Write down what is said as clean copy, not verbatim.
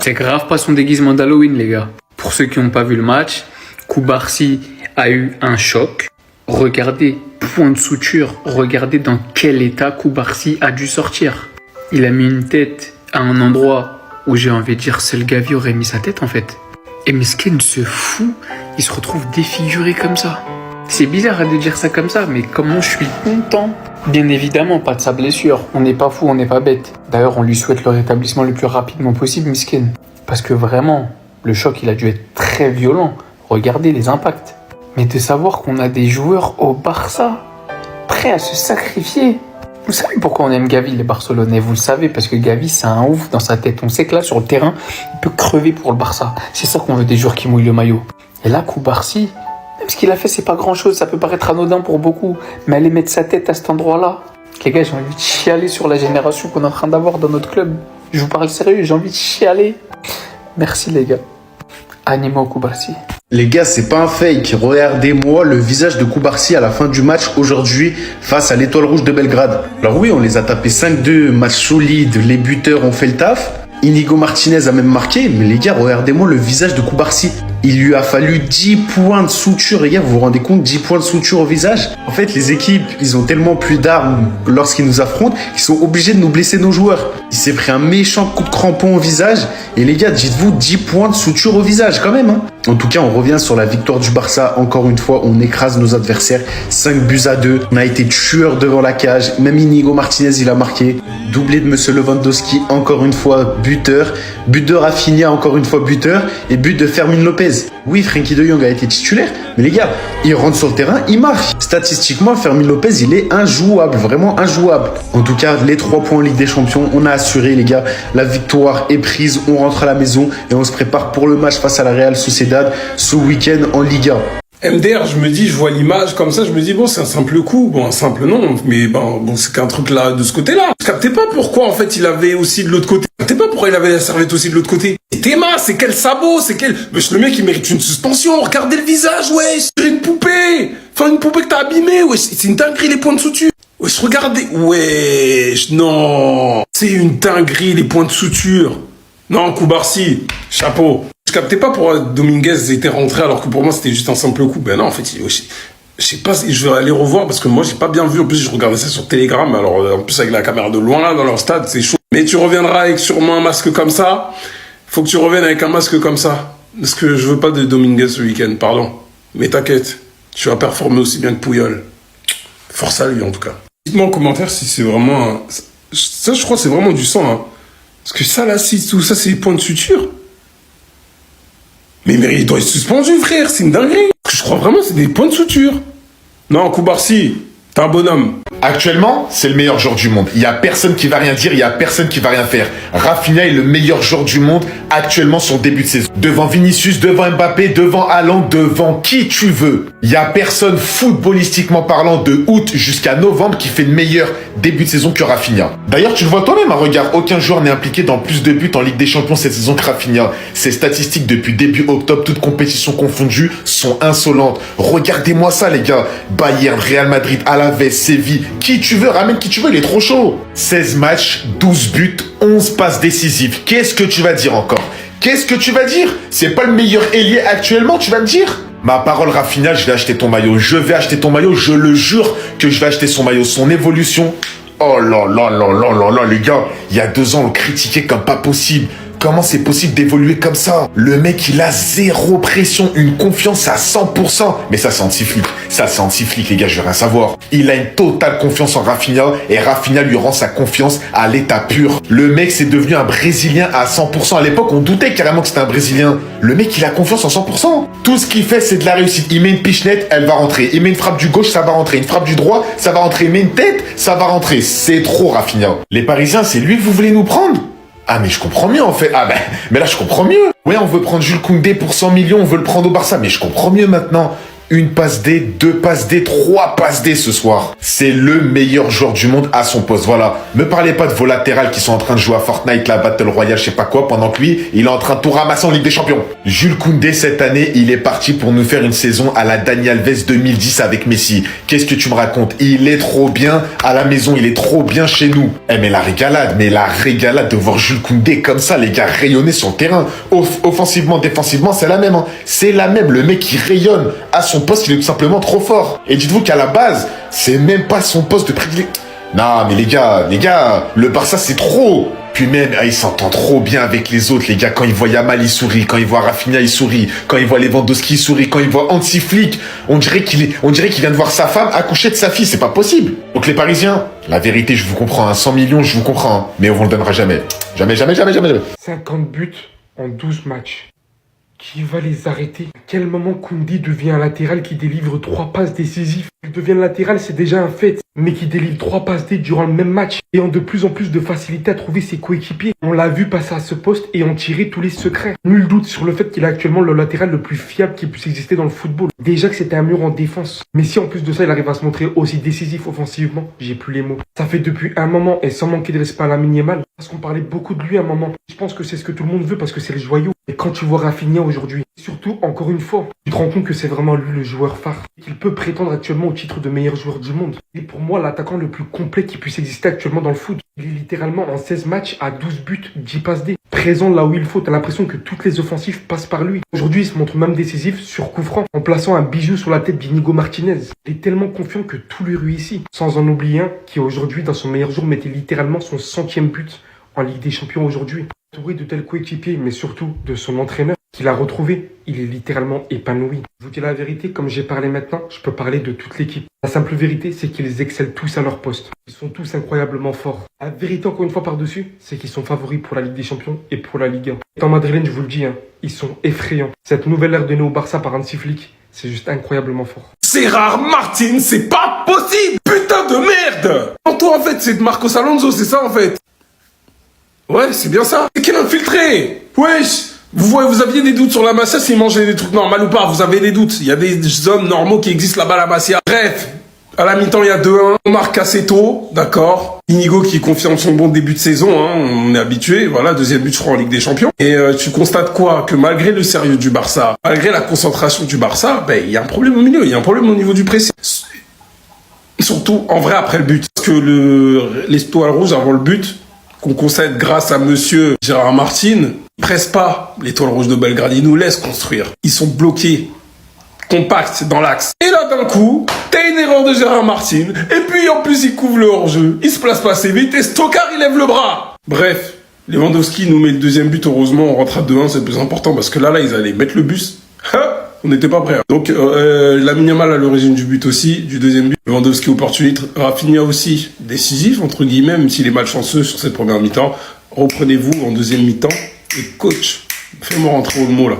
C'est grave pas son déguisement d'Halloween, les gars. Pour ceux qui n'ont pas vu le match, Koubarsi a eu un choc. Regardez, point de suture, regardez dans quel état Koubarsi a dû sortir. Il a mis une tête à un endroit où j'ai envie de dire seul Gavi aurait mis sa tête en fait. Et Mesken se fout, il se retrouve défiguré comme ça. C'est bizarre de dire ça comme ça, mais comment je suis content. Bien évidemment, pas de sa blessure. On n'est pas fou, on n'est pas bête. D'ailleurs, on lui souhaite le rétablissement le plus rapidement possible, Mesken. Parce que vraiment, le choc, il a dû être très violent. Regardez les impacts. Mais de savoir qu'on a des joueurs au Barça, prêts à se sacrifier. Vous savez pourquoi on aime Gavi, les Barcelonais? Vous le savez, parce que Gavi, c'est un ouf dans sa tête. On sait que là, sur le terrain, il peut crever pour le Barça. C'est ça qu'on veut des joueurs qui mouillent le maillot. Et là, Koubarsi, même ce qu'il a fait, c'est pas grand-chose. Ça peut paraître anodin pour beaucoup. Mais aller mettre sa tête à cet endroit-là... Les gars, j'ai envie de chialer sur la génération qu'on est en train d'avoir dans notre club. Je vous parle sérieux, j'ai envie de chialer. Merci, les gars. Animo Koubarsi. Les gars, c'est pas un fake. Regardez-moi le visage de Koubarsi à la fin du match aujourd'hui face à l'Étoile Rouge de Belgrade. Alors oui, on les a tapés 5-2, match solide, les buteurs ont fait le taf. Inigo Martinez a même marqué, mais les gars, regardez-moi le visage de Koubarsi. Il lui a fallu 10 points de suture, les gars, vous vous rendez compte, 10 points de suture au visage. En fait, les équipes, ils ont tellement plus d'armes lorsqu'ils nous affrontent qu'ils sont obligés de nous blesser nos joueurs. Il s'est pris un méchant coup de crampon au visage. Et les gars, dites-vous, 10 points de suture au visage quand même. En tout cas, on revient sur la victoire du Barça. Encore une fois, on écrase nos adversaires. 5-2. On a été tueurs devant la cage. Même Inigo Martinez, il a marqué. Doublé de Monsieur Lewandowski, encore une fois, buteur. But de Rafinha, encore une fois, buteur. Et but de Fermín López. Oui, Frenkie de Jong a été titulaire, mais les gars, il rentre sur le terrain, il marque. Statistiquement, Fermín López, il est injouable, vraiment injouable. En tout cas, les 3 points en Ligue des Champions, on a assuré, les gars. La victoire est prise, on rentre à la maison et on se prépare pour le match face à la Real Sociedad ce week-end en Liga. MDR, je me dis, je vois l'image comme ça, je me dis, bon, c'est un simple coup. Bon, un simple non, mais bon, c'est qu'un truc là, de ce côté-là. Je captais pas pourquoi, en fait, il avait aussi de l'autre côté. Je captais pas pourquoi il avait la serviette aussi de l'autre côté. C'est Théma, c'est quel sabot, c'est quel... Mais le mec, il mérite une suspension. Regardez le visage, ouais, c'est une poupée. Enfin, une poupée que t'as abîmée, ouais, c'est une dinguerie, les points de suture. Ouais, regardez, ouais, non. C'est une dinguerie, les points de suture. Non, Koubarsi, chapeau. Je captais pas pourquoi Dominguez était rentré alors que pour moi c'était juste un simple coup. Ben non, en fait, je sais pas, je vais aller revoir parce que moi j'ai pas bien vu. En plus, je regardais ça sur Telegram. Alors, en plus, avec la caméra de loin là, dans leur stade, c'est chaud. Mais tu reviendras avec sûrement un masque comme ça. Faut que tu reviennes avec un masque comme ça. Parce que je veux pas de Dominguez ce week-end, pardon. Mais t'inquiète, tu vas performer aussi bien que Puyol. Force à lui en tout cas. Dites-moi en commentaire si c'est vraiment. Ça, je crois, c'est vraiment du sang. Hein. Parce que ça là, si tout ça, c'est des points de suture. Mais il doit être suspendu, frère, c'est une dinguerie. Je crois vraiment que c'est des points de suture. Non, Koubarsi, t'es un bonhomme. Actuellement, c'est le meilleur joueur du monde. Il y a personne qui va rien dire, il y a personne qui va rien faire. Rafinha est le meilleur joueur du monde actuellement sur le début de saison. Devant Vinicius, devant Mbappé, devant Haaland, devant qui tu veux. Il y a personne footballistiquement parlant de août jusqu'à novembre qui fait le meilleur début de saison que Rafinha. D'ailleurs, tu le vois toi-même, regarde, aucun joueur n'est impliqué dans plus de buts en Ligue des Champions cette saison que Rafinha. Ses statistiques depuis début octobre, toutes compétitions confondues, sont insolentes. Regardez-moi ça, les gars. Bayern, Real Madrid, Alaves, Séville, qui tu veux, ramène qui tu veux, il est trop chaud. 16 matchs, 12 buts, 11 passes décisives. Qu'est-ce que tu vas dire encore? Qu'est-ce que tu vas dire? C'est pas le meilleur ailier actuellement, tu vas me dire? Ma parole, Rafinha, je vais acheter ton maillot. Je vais acheter ton maillot, je le jure que je vais acheter son maillot. Son évolution, oh là là là là là là, les gars, il y a 2 ans, on le critiquait comme pas possible. Comment c'est possible d'évoluer comme ça? Le mec, il a 0 pression, une confiance à 100%. Mais ça, c'est anti-flic. Ça, c'est anti-flic, les gars, je veux rien savoir. Il a une totale confiance en Rafinha et Rafinha lui rend sa confiance à l'état pur. Le mec, c'est devenu un Brésilien à 100%. À l'époque, on doutait carrément que c'était un Brésilien. Le mec, il a confiance en 100%. Tout ce qu'il fait, c'est de la réussite. Il met une pichenette, elle va rentrer. Il met une frappe du gauche, ça va rentrer. Une frappe du droit, ça va rentrer. Il met une tête, ça va rentrer. C'est trop, Rafinha. Les Parisiens, c'est lui que vous voulez nous prendre? Ah mais je comprends mieux en fait. Ah ben, mais là je comprends mieux. Ouais, on veut prendre Jules Koundé pour 100 millions, on veut le prendre au Barça, mais je comprends mieux maintenant. Une passe D, 2 passes D, 3 passes D ce soir. C'est le meilleur joueur du monde à son poste. Voilà. Me parlez pas de vos latérales qui sont en train de jouer à Fortnite, la Battle Royale, je sais pas quoi, pendant que lui, il est en train de tout ramasser en Ligue des Champions. Jules Koundé, cette année, il est parti pour nous faire une saison à la Dani Alves 2010 avec Messi. Qu'est-ce que tu me racontes? Il est trop bien à la maison, il est trop bien chez nous. Eh, mais la régalade de voir Jules Koundé comme ça, les gars, rayonner sur le terrain. Offensivement, défensivement, c'est la même. Hein. C'est la même. Le mec qui rayonne à son poste, il est tout simplement trop fort. Et dites-vous qu'à la base, c'est même pas son poste de prédilection. Non, mais les gars, le Barça, c'est trop. Puis même, il s'entend trop bien avec les autres, les gars. Quand il voit Yamal, il sourit. Quand il voit Rafinha, il sourit. Quand il voit Lewandowski, il sourit. Quand il voit Hansi Flick, on dirait qu'il vient de voir sa femme accoucher de sa fille. C'est pas possible. Donc les Parisiens, la vérité, je vous comprends. Hein, 100 millions, je vous comprends. Hein, mais on vous le donnera jamais. Jamais. 50 buts en 12 matchs. Qui va les arrêter? À quel moment Koundé devient un latéral qui délivre 3 passes décisives? Il devient latéral, c'est déjà un fait, mais qui délivre 3 passes D durant le même match, ayant de plus en plus de facilité à trouver ses coéquipiers. On l'a vu passer à ce poste et en tirer tous les secrets. Nul doute sur le fait qu'il est actuellement le latéral le plus fiable qui puisse exister dans le football. Déjà que c'était un mur en défense. Mais si en plus de ça, il arrive à se montrer aussi décisif offensivement, j'ai plus les mots. Ça fait depuis un moment, et sans manquer de respect à Lamine Yamal, parce qu'on parlait beaucoup de lui à un moment. Je pense que c'est ce que tout le monde veut parce que c'est le joyau. Et quand tu vois Rafinha aujourd'hui, surtout, encore une fois, tu te rends compte que c'est vraiment lui le joueur phare. Qu'il peut prétendre actuellement au titre de meilleur joueur du monde. Il est pour moi l'attaquant le plus complet qui puisse exister actuellement dans le foot. Il est littéralement en 16 matchs à 12 buts, 10 passes D. Présent là où il faut, t'as l'impression que toutes les offensives passent par lui. Aujourd'hui, il se montre même décisif sur coup franc, en plaçant un bijou sur la tête d'Inigo Martinez. Il est tellement confiant que tout lui réussit. Sans en oublier un qui aujourd'hui, dans son meilleur jour, mettait littéralement son 100e but en Ligue des Champions aujourd'hui. Entouré de tels coéquipiers, mais surtout de son entraîneur, qu'il a retrouvé, il est littéralement épanoui. Je vous dis la vérité, comme j'ai parlé maintenant, je peux parler de toute l'équipe. La simple vérité, c'est qu'ils excellent tous à leur poste. Ils sont tous incroyablement forts. La vérité, encore une fois par-dessus, c'est qu'ils sont favoris pour la Ligue des Champions et pour la Ligue 1. Étant madrilène, je vous le dis, hein, ils sont effrayants. Cette nouvelle ère donnée au Barça par Hansi Flick, c'est juste incroyablement fort. Gérard Martin, c'est pas possible! Putain de merde! En toi, en fait, c'est de Marcos Alonso, c'est ça, en fait? Ouais, c'est bien ça. C'est quel infiltré? Wesh! Vous aviez des doutes sur la Masia s'il mangeait des trucs normaux ou pas? Vous avez des doutes. Il y a des hommes normaux qui existent là-bas à la Masia. Bref, à la mi-temps, il y a 2-1. On marque assez tôt, d'accord. Inigo qui confirme son bon début de saison, hein, on est habitué. Voilà, deuxième but, je crois, en Ligue des Champions. Et tu constates quoi? Que malgré le sérieux du Barça, malgré la concentration du Barça, ben, il y a un problème au milieu. Il y a un problème au niveau du pressing. Surtout, en vrai, après le but. Parce que l'étoile rouge avant le but, qu'on concède grâce à monsieur Gérard Martin, ils pressent pas l'étoile rouge de Belgrade, ils nous laissent construire. Ils sont bloqués, compacts dans l'axe. Et là, d'un coup, t'as une erreur de Gérard Martin, et puis en plus, il couvre le hors-jeu. Il se place pas assez vite, et Stockard, il lève le bras. Bref, Lewandowski nous met le deuxième but, heureusement, on rentre à 2-1, c'est le plus important, parce que là, ils allaient mettre le bus. On n'était pas prêts. Donc, Lamine Yamal à l'origine du but aussi, du deuxième but. Lewandowski opportuniste. Rafinha aussi, décisif, entre guillemets, même s'il est malchanceux sur cette première mi-temps. Reprenez-vous en deuxième mi-temps. Et coach, fais-moi rentrer au mot là.